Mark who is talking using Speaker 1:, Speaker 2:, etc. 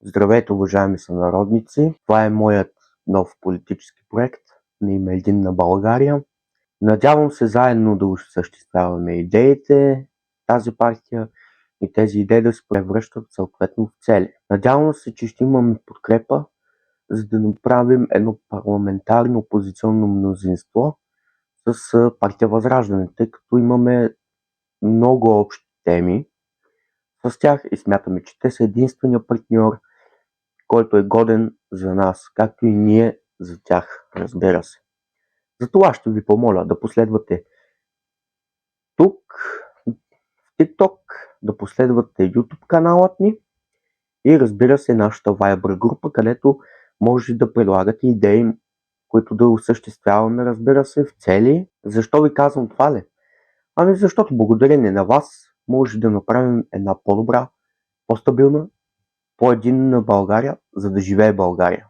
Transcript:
Speaker 1: Здравейте, уважаеми сънародници! Това е моят нов политически проект на име Единна България. Надявам се заедно да осъществяваме идеите, тази партия и тези идеи да се превръщат съответно в цели. Надявам се, че ще имаме подкрепа, за да направим едно парламентарно опозиционно мнозинство с партия Възраждане, тъй като имаме много общи теми с тях и смятаме, че те са единствения партньор, който е годен за нас, както и ние за тях, разбира се. Затова ще ви помоля да последвате тук, в TikTok, да последвате YouTube каналът ни и разбира се нашата Viber група, където може да предлагате идеи, които да осъществяваме, разбира се, в цели. Защо ви казвам това ли? Ами защото благодарение на вас може да направим една по-добра, по-стабилна, по-единна България, за да живее България.